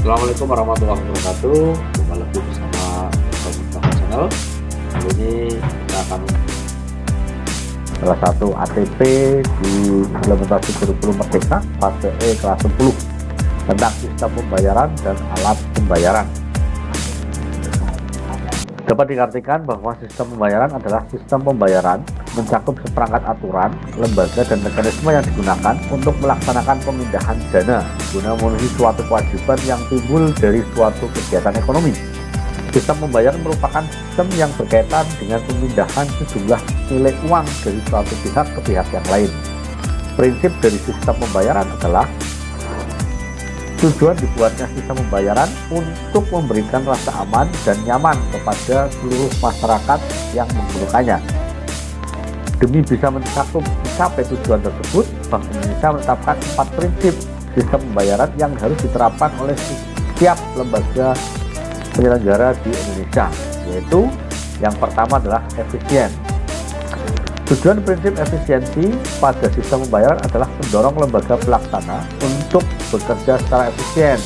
Assalamualaikum warahmatullahi wabarakatuh. Jumpa lagi bersama Mustafa Channel. Kali ini kita akan salah satu ATP di implementasi kurikulum Merdeka fase E kelas 10 tentang sistem pembayaran dan alat pembayaran. Dapat diartikan bahwa sistem pembayaran adalah sistem pembayaran mencakup seperangkat aturan, lembaga, dan mekanisme yang digunakan untuk melaksanakan pemindahan dana guna memenuhi suatu kewajiban yang timbul dari suatu kegiatan ekonomi. Sistem pembayaran merupakan sistem yang berkaitan dengan pemindahan sejumlah nilai uang dari suatu pihak ke pihak yang lain. Prinsip dari sistem pembayaran adalah tujuan dibuatnya sistem pembayaran untuk memberikan rasa aman dan nyaman kepada seluruh masyarakat yang menggunakannya. Demi bisa mencapai tujuan tersebut, Bank Indonesia menetapkan 4 prinsip sistem pembayaran yang harus diterapkan oleh setiap lembaga penyelenggara di Indonesia, yaitu yang pertama adalah efisien. Tujuan prinsip efisiensi pada sistem pembayaran adalah mendorong lembaga pelaksana untuk bekerja secara efisien.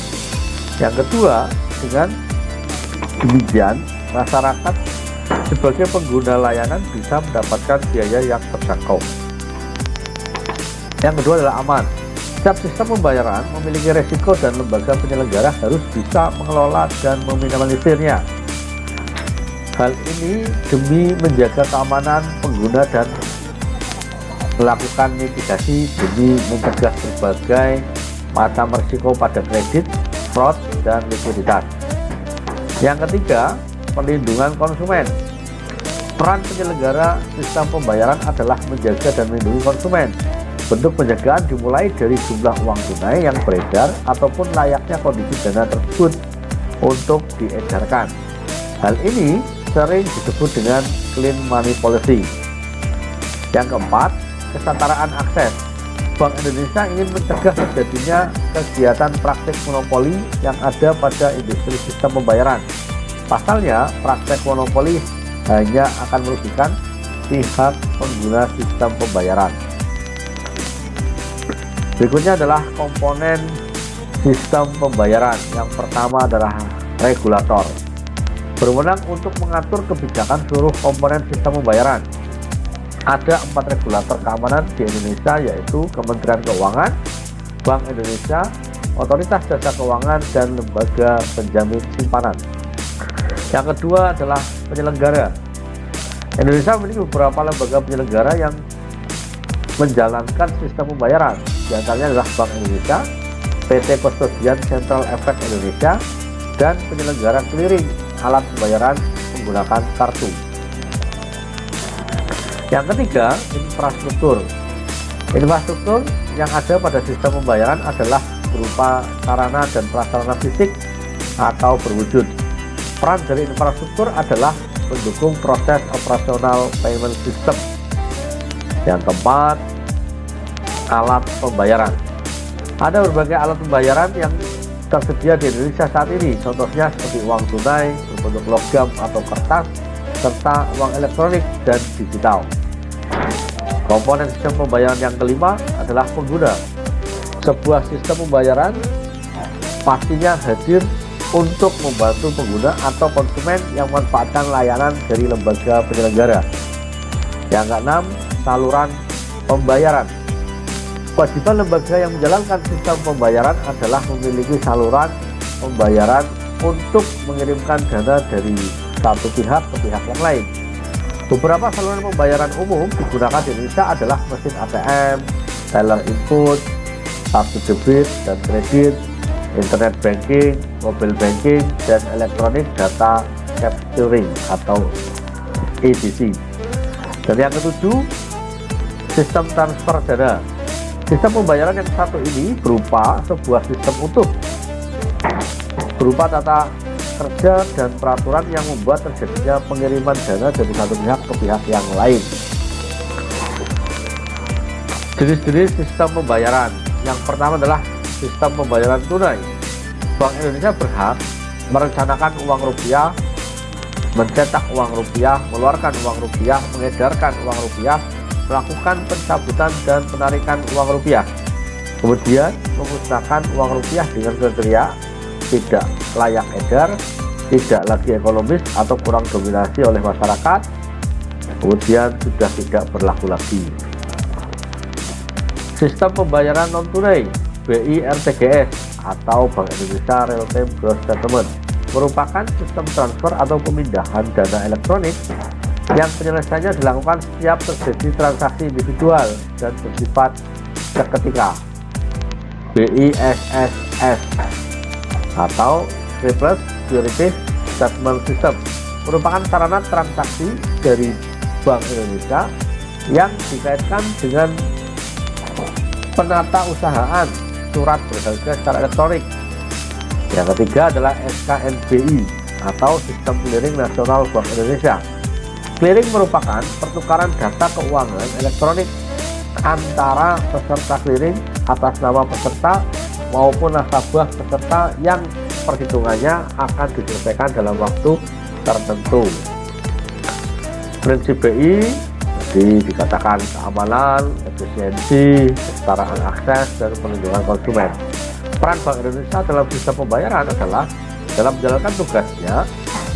Yang kedua, dengan demikian masyarakat sebagai pengguna layanan bisa mendapatkan biaya yang terjangkau. Yang kedua adalah aman. Setiap sistem pembayaran memiliki resiko dan lembaga penyelenggara harus bisa mengelola dan meminimalisirnya. Hal ini demi menjaga keamanan pengguna dan melakukan mitigasi demi mencegah berbagai macam risiko pada kredit, fraud, dan likuiditas. Yang ketiga, perlindungan konsumen. Peran penyelenggara sistem pembayaran adalah menjaga dan melindungi konsumen. Bentuk penjagaan dimulai dari jumlah uang tunai yang beredar ataupun layaknya kondisi dana tersebut untuk diedarkan. Hal ini sering disebut dengan clean money policy. Yang keempat, kesetaraan akses. Bank Indonesia ingin mencegah terjadinya kegiatan praktik monopoli yang ada pada industri sistem pembayaran. Pasalnya, praktek monopoli hanya akan merugikan pihak pengguna sistem pembayaran. Berikutnya adalah komponen sistem pembayaran. Yang pertama adalah regulator, berwenang untuk mengatur kebijakan seluruh komponen sistem pembayaran. Ada 4 regulator keamanan di Indonesia, yaitu Kementerian Keuangan, Bank Indonesia, Otoritas Jasa Keuangan, dan Lembaga Penjamin Simpanan. Yang kedua adalah penyelenggara. Indonesia memiliki beberapa lembaga penyelenggara yang menjalankan sistem pembayaran. Di antaranya adalah Bank Indonesia, PT Kustodian Central Efek Indonesia, dan penyelenggara clearing alat pembayaran menggunakan kartu. Yang ketiga, infrastruktur. Infrastruktur yang ada pada sistem pembayaran adalah berupa sarana dan prasarana fisik atau berwujud. Peran dari infrastruktur adalah mendukung proses operasional payment system. Yang keempat, alat pembayaran. Ada berbagai alat pembayaran yang tersedia di Indonesia saat ini, contohnya seperti uang tunai berbentuk logam atau kertas, serta uang elektronik dan digital. Komponen sistem pembayaran yang kelima adalah pengguna. Sebuah sistem pembayaran pastinya hadir untuk membantu pengguna atau konsumen yang memanfaatkan layanan dari lembaga penyelenggara. Yang keenam, saluran pembayaran. Kewajiban lembaga yang menjalankan sistem pembayaran adalah memiliki saluran pembayaran untuk mengirimkan dana dari satu pihak ke pihak yang lain. Beberapa saluran pembayaran umum digunakan di Indonesia adalah mesin ATM, teller input, kartu debit dan kredit, internet banking, mobile banking, dan electronic data capturing atau EDC. Dan yang ketujuh, sistem transfer dana. Sistem pembayaran yang satu ini berupa sebuah sistem utuh, berupa tata kerja dan peraturan yang membuat terjadinya pengiriman dana dari satu pihak ke pihak yang lain. Jenis-jenis sistem pembayaran. Yang pertama adalah sistem pembayaran tunai. Bank Indonesia berhak merencanakan uang rupiah, mencetak uang rupiah, mengeluarkan uang rupiah, mengedarkan uang rupiah, melakukan pencabutan dan penarikan uang rupiah, kemudian memusnahkan uang rupiah dengan kriteria tidak layak edar, tidak lagi ekonomis atau kurang dominasi oleh masyarakat, kemudian sudah tidak berlaku lagi. Sistem pembayaran non tunai BI RTGS atau Bank Indonesia Real Time Gross Settlement merupakan sistem transfer atau pemindahan dana elektronik yang penyelesaiannya dilakukan setiap terjadi transaksi individual dan bersifat seketika. BISSS atau Reverse Securities Settlement System merupakan sarana transaksi dari Bank Indonesia yang dikaitkan dengan penata usahaan surat berharga secara elektronik. Yang ketiga adalah SKNBI atau Sistem Clearing Nasional Bank Indonesia. Clearing merupakan pertukaran data keuangan elektronik antara peserta clearing atas nama peserta maupun nasabah peserta yang perhitungannya akan diselesaikan dalam waktu tertentu. Prinsip BI dikatakan keamanan, efisiensi, kesetaraan akses, dan perlindungan konsumen. Peran Bank Indonesia dalam sistem pembayaran adalah dalam menjalankan tugasnya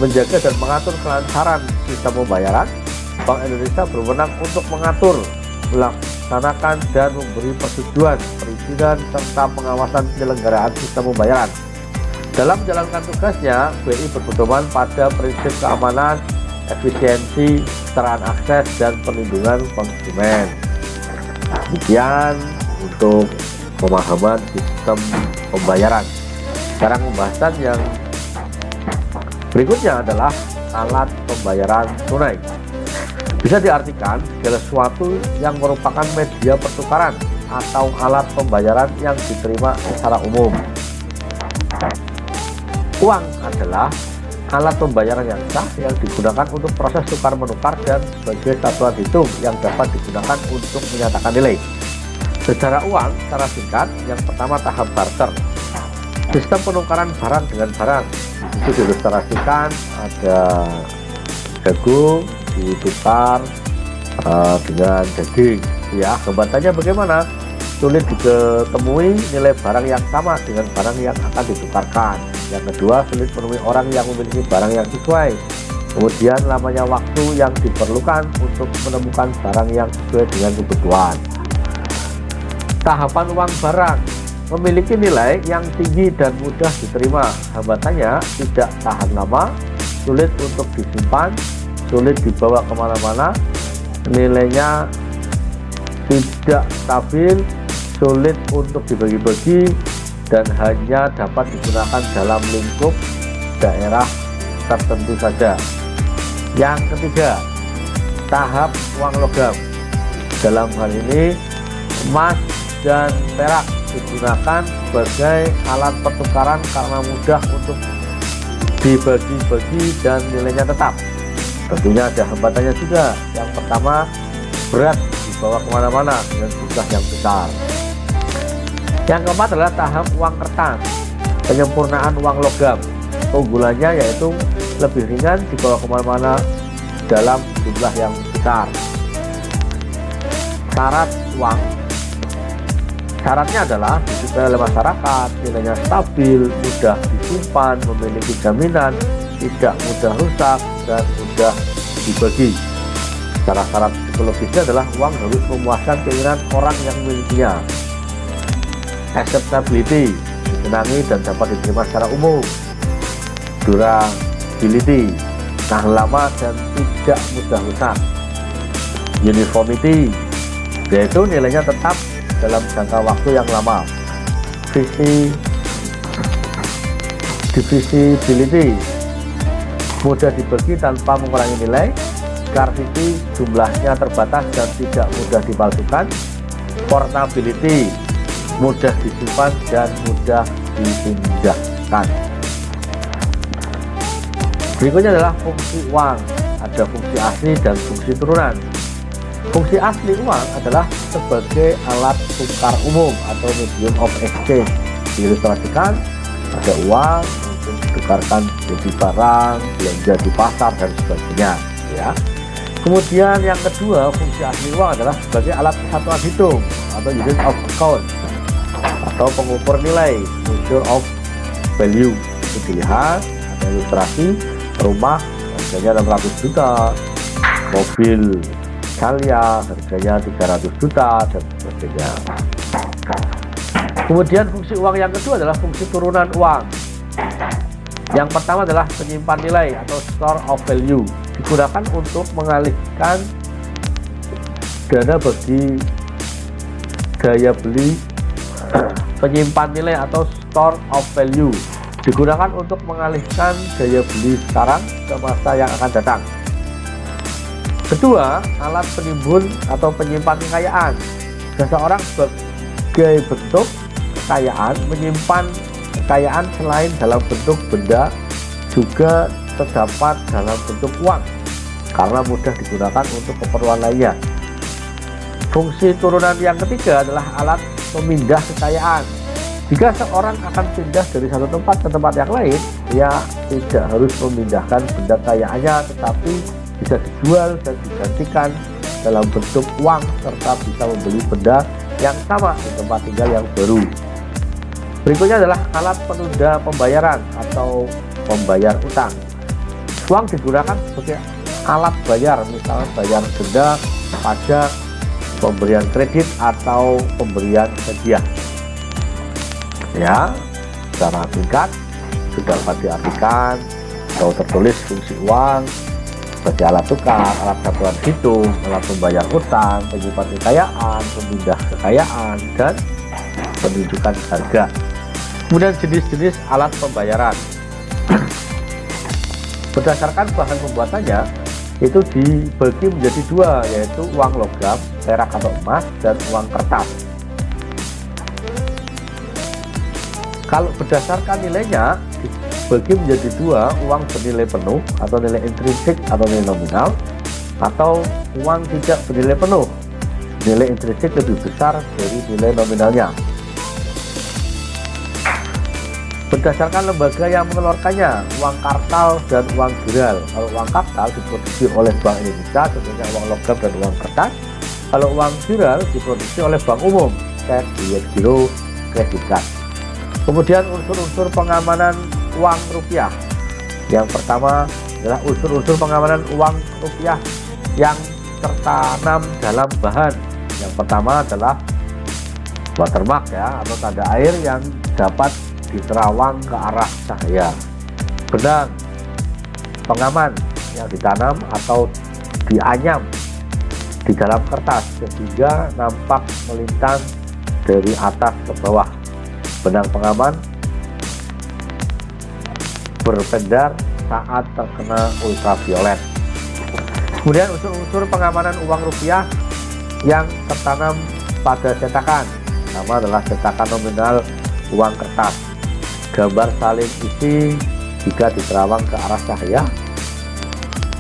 menjaga dan mengatur kelancaran sistem pembayaran. Bank Indonesia berwenang untuk mengatur, melaksanakan, dan memberi persetujuan, perizinan, serta pengawasan penyelenggaraan sistem pembayaran. Dalam menjalankan tugasnya, BI berpedoman pada prinsip keamanan, efisiensi, kesetaraan akses, dan perlindungan konsumen. Demikian untuk pemahaman sistem pembayaran. Sekarang pembahasan yang berikutnya adalah alat pembayaran tunai. Bisa diartikan segala sesuatu yang merupakan media pertukaran atau alat pembayaran yang diterima secara umum. Uang adalah alat pembayaran yang sah yang digunakan untuk proses tukar-menukar dan sebagai satuan hitung yang dapat digunakan untuk menyatakan nilai. Secara uang, secara singkat, yang pertama tahap barter. Sistem penukaran barang dengan barang. Itu diilustrasikan ada jagung ditukar dengan daging. Ya, gambarannya bagaimana? Sulit ditemui nilai barang yang sama dengan barang yang akan ditukarkan. Yang kedua, sulit menemui orang yang memiliki barang yang sesuai. Kemudian lamanya waktu yang diperlukan untuk menemukan barang yang sesuai dengan kebutuhan. Tahapan uang barang memiliki nilai yang tinggi dan mudah diterima. Hambatannya tidak tahan lama, sulit untuk disimpan, sulit dibawa kemana-mana, nilainya tidak stabil, sulit untuk dibagi-bagi, dan hanya dapat digunakan dalam lingkup daerah tertentu saja. Yang ketiga, tahap uang logam. Dalam hal ini, emas dan perak digunakan sebagai alat pertukaran karena mudah untuk dibagi-bagi dan nilainya tetap. Tentunya ada hambatannya juga. Yang pertama, berat dibawa kemana-mana dengan jumlah yang besar. Yang keempat adalah tahap uang kertas, penyempurnaan uang logam. Keunggulannya yaitu lebih ringan dibawa kemana-mana dalam jumlah yang besar. Syarat uang. Syaratnya adalah disukai oleh masyarakat, nilainya stabil, mudah disimpan, memiliki jaminan, tidak mudah rusak, dan mudah dibagi. Syarat-syarat psikologisnya adalah uang harus memuaskan keinginan orang yang memilikinya. Acceptability, disenangi dan dapat diterima secara umum. Durability, tahan lama dan tidak mudah rusak. Uniformity, yaitu nilainya tetap dalam jangka waktu yang lama. Divisibility, mudah dibagi tanpa mengurangi nilai. Scarcity, jumlahnya terbatas dan tidak mudah dipalsukan. Portability, mudah disimpan dan mudah dipindahkan. Berikutnya adalah fungsi uang. Ada fungsi asli dan fungsi turunan. Fungsi asli uang adalah sebagai alat tukar umum atau medium of exchange. Diilustrasikan ada uang untuk ditukarkan jadi barang, belanja di pasar dan sebagainya. Ya. Kemudian yang kedua, fungsi asli uang adalah sebagai alat satuan hitung atau unit of account atau pengukur nilai, measure of value. Itu dilihat, ada ilustrasi rumah harganya 600 juta, mobil Italia harganya 300 juta, dan sebagainya. Kemudian fungsi uang yang kedua adalah fungsi turunan uang. Yang pertama adalah penyimpan nilai atau store of value, digunakan untuk mengalihkan dana bagi daya beli. Penyimpan nilai atau store of value digunakan untuk mengalihkan daya beli sekarang ke masa yang akan datang. Kedua, alat penimbun atau penyimpan kekayaan. Seseorang sebagai bentuk kekayaan menyimpan kekayaan selain dalam bentuk benda, juga terdapat dalam bentuk uang karena mudah digunakan untuk keperluan lainnya. Fungsi turunan yang ketiga adalah alat pemindah kekayaan. Jika seorang akan pindah dari satu tempat ke tempat yang lain, ia tidak harus memindahkan benda kekayaannya, tetapi bisa dijual dan digantikan dalam bentuk uang serta bisa membeli benda yang sama di tempat tinggal yang baru. Berikutnya adalah alat penunda pembayaran atau pembayar utang. Uang digunakan sebagai alat bayar, misalnya bayar denda, pajak, pemberian kredit atau pemberian hadiah. Ya, secara singkat sudah dapat diartikan atau tertulis fungsi uang sebagai alat tukar, alat satuan hitung, alat membayar utang, penyimpan kekayaan, pemindah kekayaan, dan penunjukan harga. Kemudian jenis-jenis alat pembayaran. Berdasarkan bahan pembuatannya itu dibagi menjadi dua, yaitu uang logam, perak atau emas, dan uang kertas. Kalau berdasarkan nilainya dibagi menjadi dua, uang bernilai penuh atau nilai intrinsik atau nilai nominal, atau uang tidak bernilai penuh. Nilai intrinsik lebih besar dari nilai nominalnya. Berdasarkan lembaga yang mengeluarkannya, uang kartal dan uang giral. Kalau uang kartal diproduksi oleh Bank Indonesia, tentunya uang logam dan uang kertas. Kalau uang giral diproduksi oleh bank umum, cek, duit giro, kredit card. Kemudian unsur-unsur pengamanan uang rupiah. Yang pertama adalah unsur-unsur pengamanan uang rupiah yang tertanam dalam bahan. Yang pertama adalah watermark ya, atau tanda air yang dapat diterawang ke arah cahaya. Benang pengaman yang ditanam atau dianyam di dalam kertas sehingga nampak melintang dari atas ke bawah. Benang pengaman berpendar saat terkena ultraviolet. Kemudian unsur-unsur pengamanan uang rupiah yang tertanam pada cetakan. Pertama adalah cetakan nominal uang kertas. Gambar salin isi jika diterawang ke arah cahaya.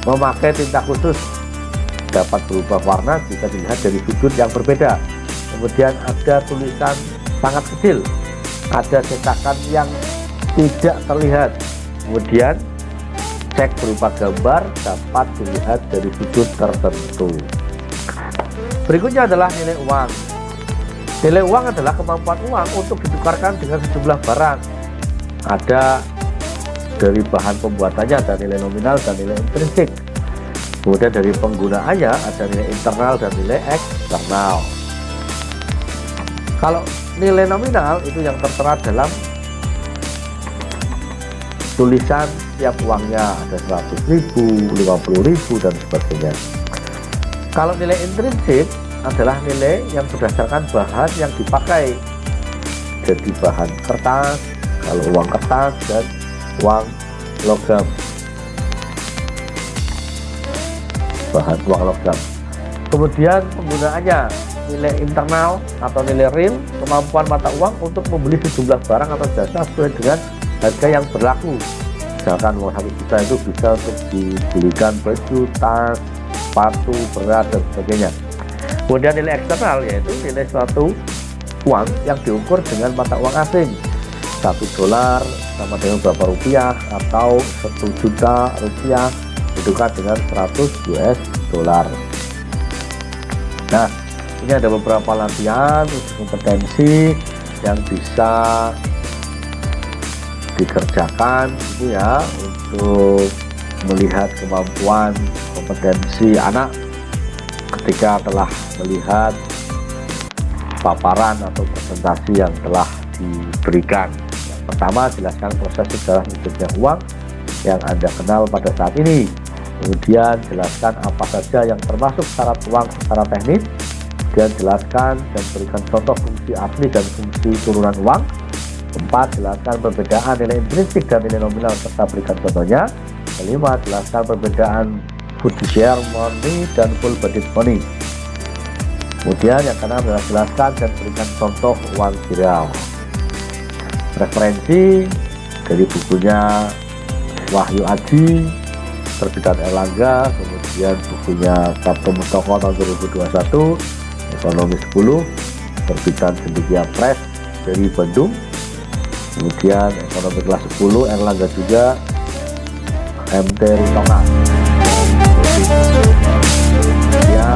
Memakai tinta khusus, dapat berubah warna jika dilihat dari sudut yang berbeda. Kemudian ada tulisan sangat kecil, ada cetakan yang tidak terlihat. Kemudian cek berupa gambar dapat dilihat dari sudut tertentu. Berikutnya adalah nilai uang. Nilai uang adalah kemampuan uang untuk ditukarkan dengan sejumlah barang. Ada dari bahan pembuatannya, ada nilai nominal dan nilai intrinsik. Kemudian dari penggunaannya ada nilai internal dan nilai eksternal. Kalau nilai nominal itu yang tertera dalam tulisan tiap uangnya, ada 100.000, 50.000 dan sebagainya. Kalau nilai intrinsik adalah nilai yang berdasarkan bahan yang dipakai, jadi bahan kertas, kalau uang kertas, dan uang logam, bahan uang logam. Kemudian penggunaannya, nilai internal atau nilai real, kemampuan mata uang untuk membeli sejumlah barang atau jasa sesuai dengan harga yang berlaku. Misalkan uang 1 juta itu bisa untuk dibelikan baju, tas, sepatu, beras, dan sebagainya. Kemudian nilai eksternal yaitu nilai suatu uang yang diukur dengan mata uang asing. 1 dolar sama dengan berapa rupiah, atau 1 juta rupiah ditukar dengan 100 US dolar. Nah, ini ada beberapa latihan untuk kompetensi yang bisa dikerjakan itu ya, untuk melihat kemampuan kompetensi anak ketika telah melihat paparan atau presentasi yang telah diberikan. Yang pertama, jelaskan proses sejarah hidupnya uang yang Anda kenal pada saat ini. Kemudian jelaskan apa saja yang termasuk syarat uang secara teknis. Kemudian jelaskan dan berikan contoh fungsi asli dan fungsi turunan uang. Keempat, jelaskan perbedaan nilai intrinsik dan nilai nominal serta berikan contohnya. Kelima, jelaskan perbedaan fiduciary money dan full bodied money. Kemudian yang keenam adalah jelaskan dan berikan contoh uang viral. Referensi dari bukunya Wahyu Aji terbitan Erlangga, kemudian bukunya Sabtu Mustoko tahun 2021, Ekonomi 10 terbitan Cendekia Press dari Bandung, kemudian Ekonomi kelas 10 Erlangga juga, MT Ritonga. Kemudian